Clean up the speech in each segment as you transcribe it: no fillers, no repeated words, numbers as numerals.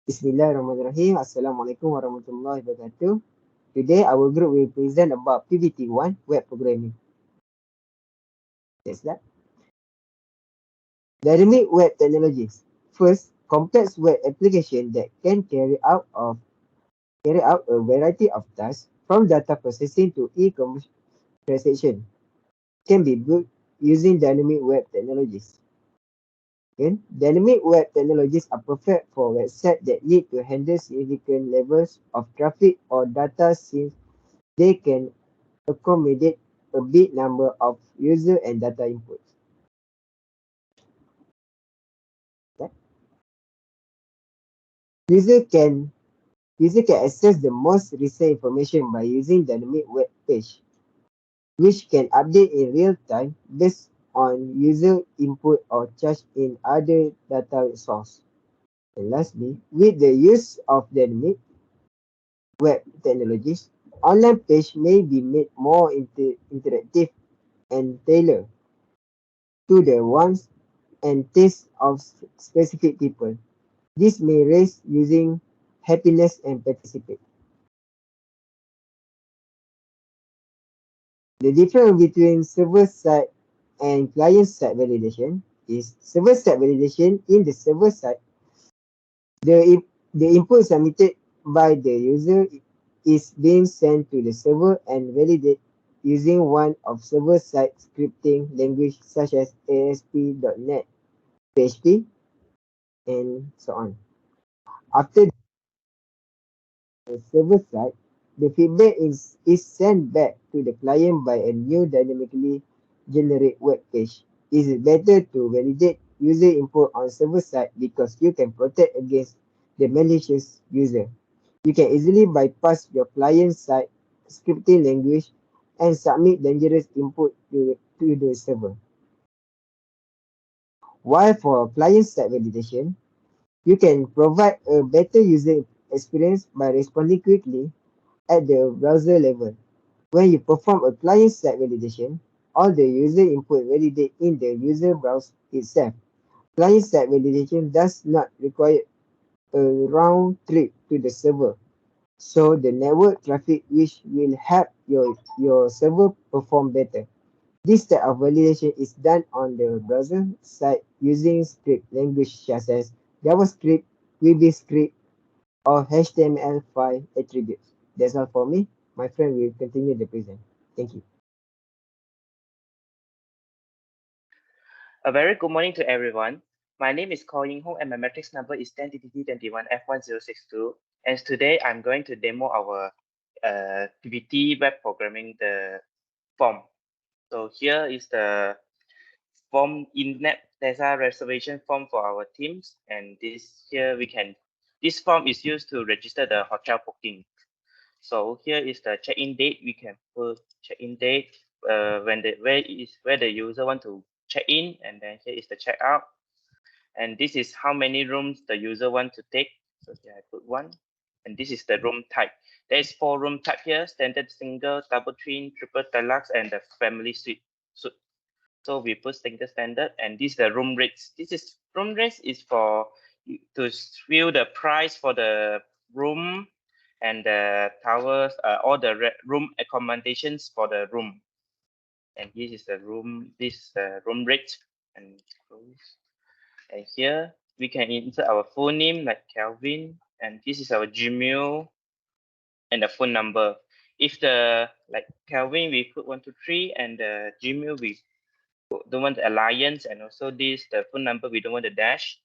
Bismillahirrahmanirrahim. Assalamualaikum warahmatullahi wabarakatuh. Today, our group will present about PVT1 web programming. That's that. Dynamic web technologies. First, complex web application that can carry out a variety of tasks from data processing to e-commerce transaction can be built using dynamic web technologies. Okay? Dynamic web technologies are perfect for websites that need to handle significant levels of traffic or data since they can accommodate a big number of user and data inputs. Okay? User can user can access the most recent information by using dynamic web page, which can update in real time based on user input or charge in other data source. And lastly, with the use of dynamic web technologies, online page may be made more interactive and tailored to the wants and tastes of specific people. This may raise using happiness and participate. The difference between server-side and client-side validation is server-side validation. In the server side, the, the input submitted by the user is being sent to the server and validated using one of server-side scripting language such as ASP.NET, PHP, and so on. After the server side, the feedback is sent back to the client by a new dynamically generated web page. It is better to validate user input on server side because you can protect against the malicious user. You can easily bypass your client side scripting language and submit dangerous input to the server. While for client side validation, you can provide a better user experience by responding quickly at the browser level. When you perform a client-side validation, all the user input validate in the user browser itself. Client-side validation does not require a round trip to the server, so the network traffic which will help your server perform better. This type of validation is done on the browser side using script language such as JavaScript, VBScript, or HTML5 attributes. That's all for me. My friend will continue the present. Thank you. A very good morning to everyone. My name is Ko Ying Hong and my matrix number is 10TTT21F1062. And today I'm going to demo our PPT web programming the form. So here is the form in-net data reservation form for our teams. And this form is used to register the hotel booking. So here is the check-in date. We can put check-in date where the user want to check in, and then here is the checkout. And this is how many rooms the user want to take. So here I put 1. And this is the room type. There is 4 room type here: standard, single, double twin, triple deluxe, and the family suite. So we put single standard, and this is the room rates. This is room rates is for to view the price for the room and the towers, all the room accommodations for the room. And this is the room, room rate, and here we can insert our full name like Kelvin, and this is our Gmail and the phone number. If the like Kelvin, we put 123, and the Gmail we don't want the alliance, and also this the phone number we don't want the dash.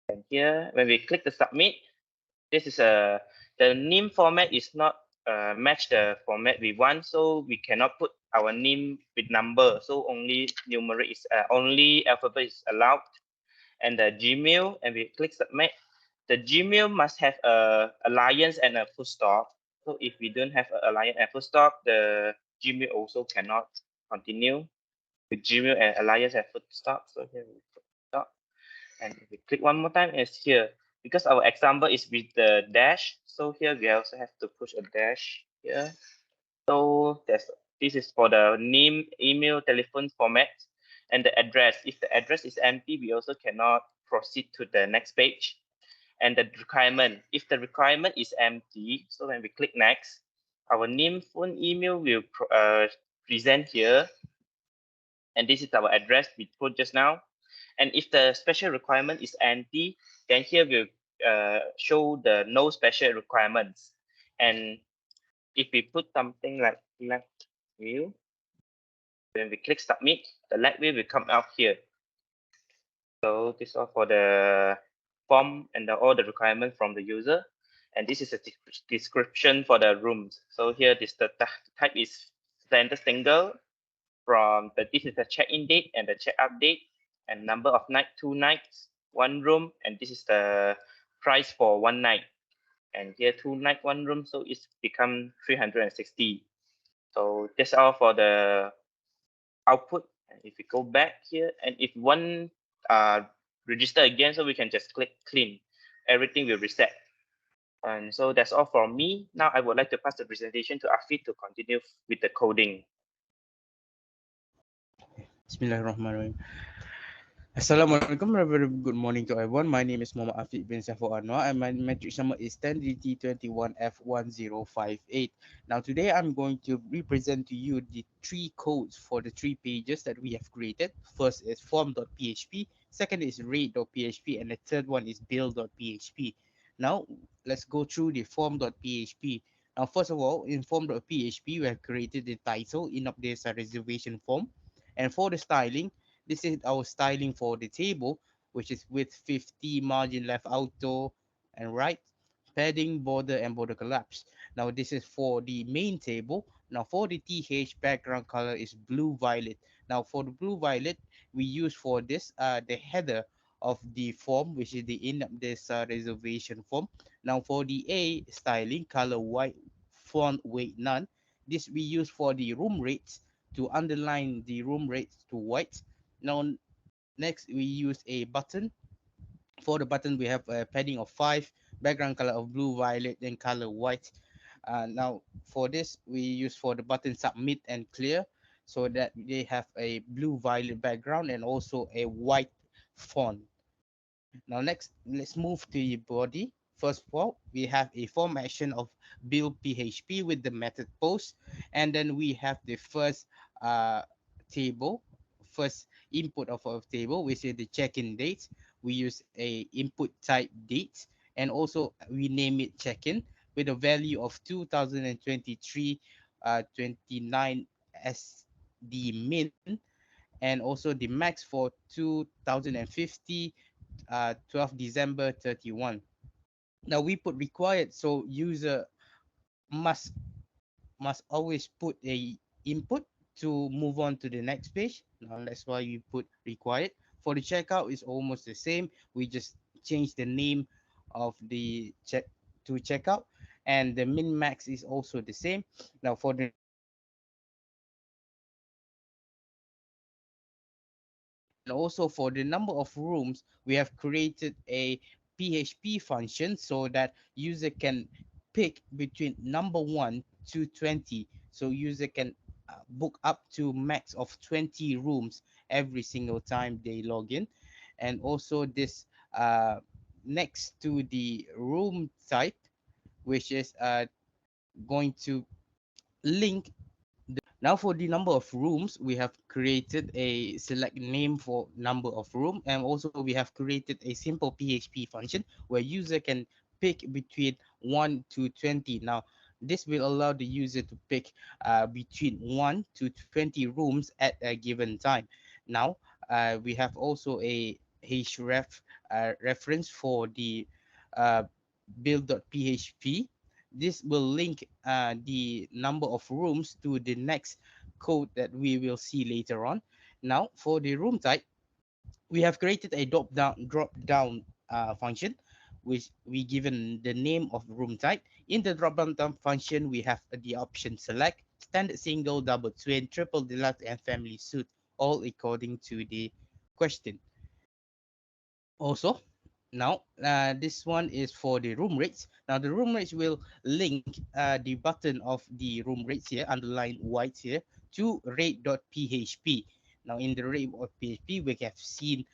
And here when we click the submit, this is the name format is not match the format we want, so we cannot put our name with number, so only numeric is only alphabet is allowed. And the Gmail, and we click submit, the Gmail must have a alliance and a full stop. So if we don't have a alliance and full stop, the Gmail also cannot continue with Gmail and alliance and full stop. So here we put stop, and if we click one more time, it's here. Because our example is with the dash, so here we also have to push a dash here. So This is for the name, email, telephone format, and the address. If the address is empty, we also cannot proceed to the next page. And the requirement, if the requirement is empty, so when we click next, our name, phone, email will present here. And this is our address we put just now. And if the special requirement is empty, then here we'll show the no special requirements. And if we put something like left view, when we click submit, the left view will come out here. So this is all for the form and all the requirements from the user. And this is a description for the rooms. So here this the type is standard single. This is the check-in date and the check-out date, and number of night, 2 nights, 1 room, and this is the price for 1 night. And here 2 night, 1 room, so it's become 360. So that's all for the output. And if we go back here, and if one register again, so we can just click clean. Everything will reset. And so that's all from me. Now I would like to pass the presentation to Afi to continue with the coding. Bismillahirrahmanirrahim. Assalamualaikum, very good morning to everyone. My name is Muhammad Afiq bin Saiful Anwar and my matrix number is 10DT21F1058. Now today I'm going to represent to you the 3 codes for the 3 pages that we have created. First is form.php, second is rate.php, and the third one is build.php. Now let's go through the form.php. Now first of all, in form.php we have created the title in of this reservation form, and for the styling, this is our styling for the table, which is with 50, margin left auto and right, padding, border, and border collapse. Now this is for the main table. Now for the TH, background color is blue violet. Now for the blue violet, we use for this the header of the form, which is the in this reservation form. Now for the A styling, color white, font weight none. This we use for the room rates to underline the room rates to white. Now next we use a button. For the button we have a padding of 5, background color of blue violet, and color white. Now for this we use for the button submit and clear, so that they have a blue violet background and also a white font. Now next let's move to the body. First of all, we have a form action of build php with the method post, and then we have the first table, first input of our table, which is the check-in date. We use a input type date, and also we name it check-in with a value of 2023 29 as the min, and also the max for 2050 12 December 31. Now we put required, so user must always put a input to move on to the next page. Now that's why we put required. For the checkout is almost the same. We just change the name of the check to checkout, and the min max is also the same. Now for the and also for the number of rooms, we have created a PHP function so that user can pick between number 1 to 20. So user can book up to max of 20 rooms every single time they log in. And also this next to the room type, which is going to link. Now for the number of rooms, we have created a select name for number of room, and also we have created a simple PHP function where user can pick between 1 to 20. Now this will allow the user to pick between 1 to 20 rooms at a given time. Now we have also a href reference for the uh, build.php. This will link the number of rooms to the next code that we will see later on. Now for the room type, we have created a drop down function, which we given the name of room type. In the drop down function, we have the option select, standard, single, double twin, triple deluxe, and family suite, all according to the question. Also, Now, this one is for the room rates. Now, the room rates will link the button of the room rates here, underlined white here, to rate.php. Now, in the rate.php, we have seen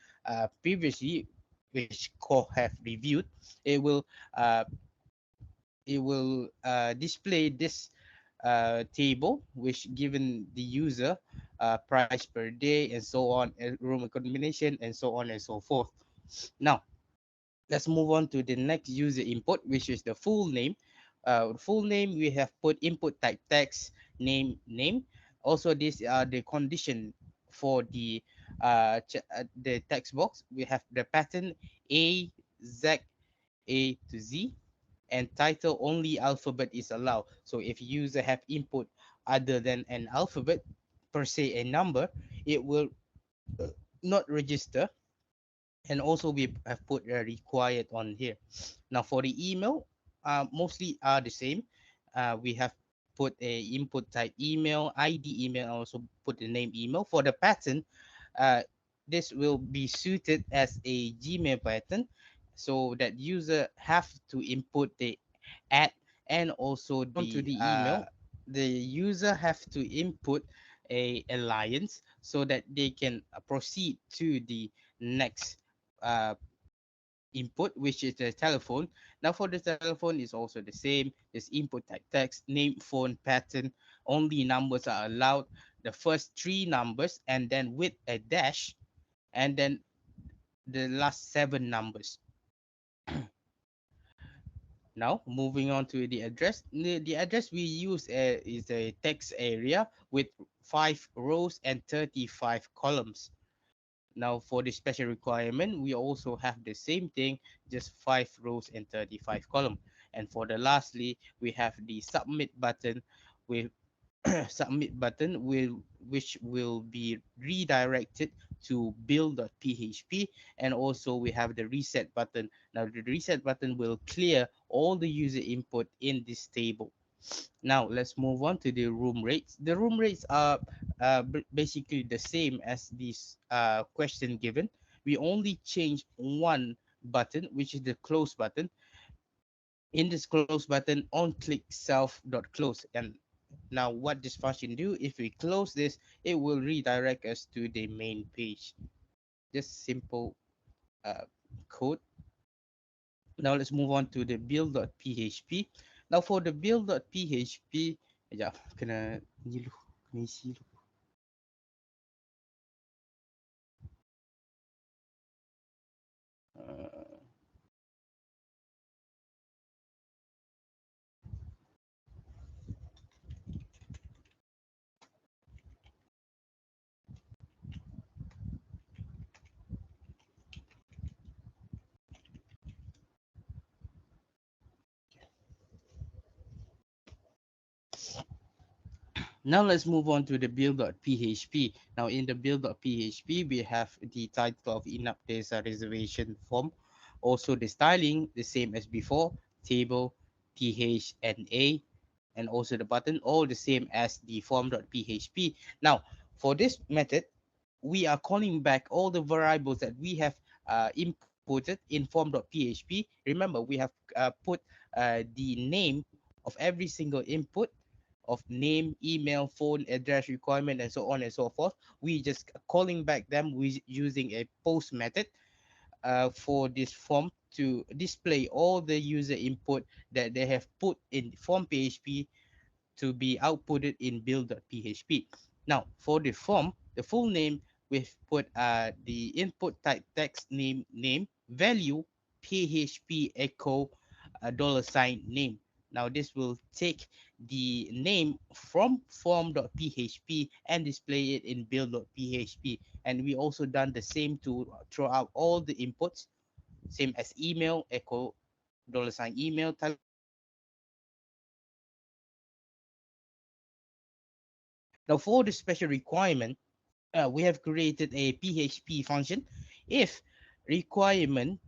previously, which core have reviewed, it will uh, display this table, which given the user price per day and so on, room combination and so on and so forth. Now, let's move on to the next user input, which is the full name. Full name, we have put input type text, name. Also, these are the condition for the text box. We have the pattern A, Z, A to Z, and title only alphabet is allowed. So if user have input other than an alphabet, per se a number, it will not register. And also we have put required on here. Now for the email, mostly are the same. We have put a input type email, ID email, and also put the name email. For the pattern, uh, this will be suited as a Gmail pattern, so that user have to input the at, and also Onto the the email. the user have to input a alliance so that they can proceed to the next uh, input, which is the telephone. Now for the telephone is also the same. There's input type text, name, phone, pattern. Only numbers are allowed. The first three numbers, and then with a dash, and then the last seven numbers. Now moving on to the address. The address we use is a text area with 5 rows and 35 columns. Now for the special requirement, we also have the same thing, just 5 rows and 35 column. And for the lastly, we have the submit button with submit button which will be redirected to build.php. And also we have the reset button. Now the reset button will clear all the user input in this table. Now let's move on to the room rates. The room rates are basically the same as this question given. We only change one button, which is the close button. In this close button, on click self.close. And now what this function do, if we close this, it will redirect us to the main page. Just simple uh, code. Now let's move on to the build.php. Now for the build.php, yeah, kena ni dulu, kena isi dulu. Uh, Now let's move on to the build.php. Now in the build.php, we have the title of in-app data reservation form. Also the styling, the same as before, table, th, and a, and also the button, all the same as the form.php. Now for this method, we are calling back all the variables that we have inputted in form.php. Remember, we have put the name of every single input of name, email, phone, address, requirement, and so on and so forth. We just calling back them with using a post method for this form to display all the user input that they have put in form PHP to be outputted in build.php. Now, for the form, the full name, we've put the input type text name, value, PHP echo $sign name. Now, this will take the name from form.php and display it in build.php. And we also done the same to throw out all the inputs, same as email, echo $email, telephone, Now for the special requirement, we have created a PHP function. If requirement,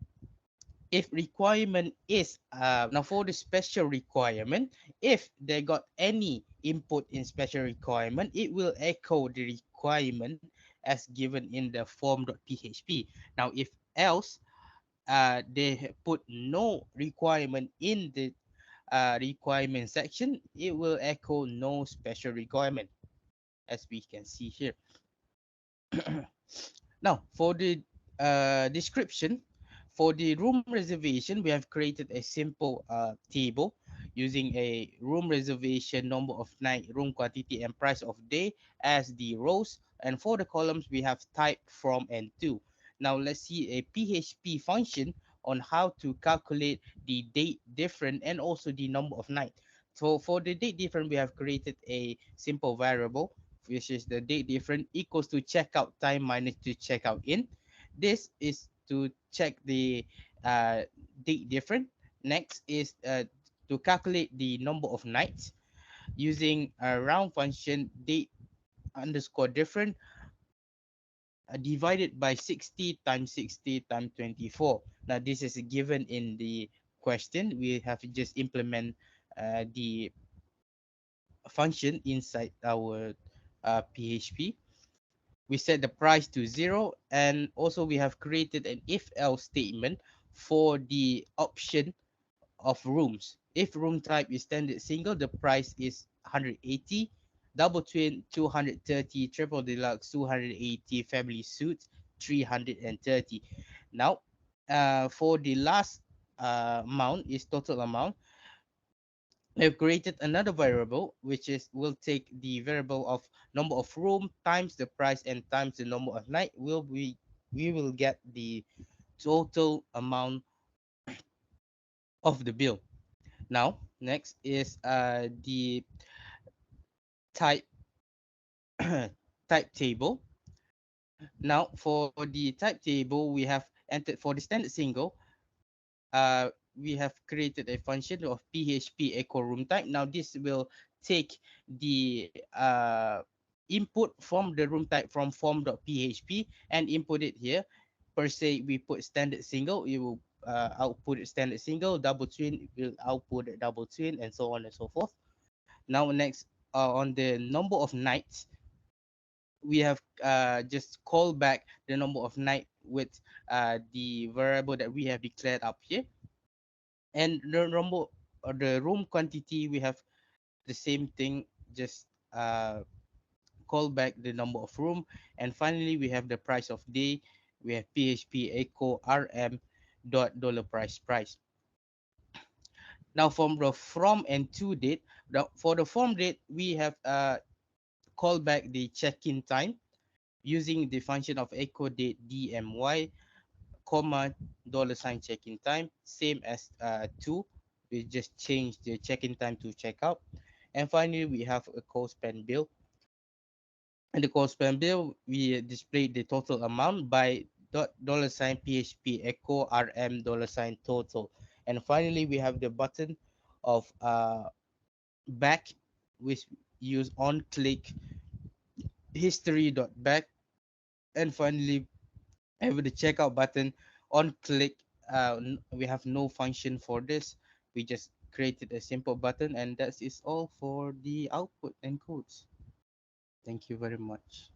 if requirement is now for the special requirement, if they got any input in special requirement, it will echo the requirement as given in the form.php. Now if else, they put no requirement in the requirement section, it will echo no special requirement, as we can see here. Now, for the description, for the room reservation, we have created a simple table using a room reservation, number of night, room quantity, and price of day as the rows. And for the columns, we have type, from, and to. Now, let's see a PHP function on how to calculate the date different and also the number of night. So for the date different, we have created a simple variable, which is the date different equals to checkout time minus to checkout in. This is to check the date different. Next is to calculate the number of nights using a round function, date underscore different divided by 60 times 60 times 24. Now this is given in the question. We have to just implement the function inside our PHP. We set the price to 0, and also we have created an if else statement for the option of rooms. If room type is standard single, the price is 180, double twin 230, triple deluxe 280, family suite 330. Now for the last amount is total amount. We've created another variable, which is will take the variable of number of room times the price and times the number of night. We will get the total amount of the bill. Now next is the type type table. Now for the type table, we have entered for the standard single. We have created a function of PHP echo room type. Now this will take the input from the room type from form.php and input it here. Per se, we put standard single, it will output it standard single, double twin will output it double twin, and so on and so forth. Now next, on the number of nights, we have just called back the number of night with the variable that we have declared up here. And the number or the room quantity, we have the same thing, just call back the number of room. And finally, we have the price of day. We have PHP echo rm dot dollar price. Now from the from and to date, for the from date, we have called back the check-in time using the function of echo date dmy, comma, dollar sign check-in time, same as to. We just change the check-in time to checkout. And finally, we have a co-spend bill. In the co-spend bill, we display the total amount by dollar sign PHP echo rm dollar sign total. And finally, we have the button of back, which use on click history dot back. And finally, have the checkout button on click. We have no function for this. We just created a simple button, and that is all for the output and codes. Thank you very much.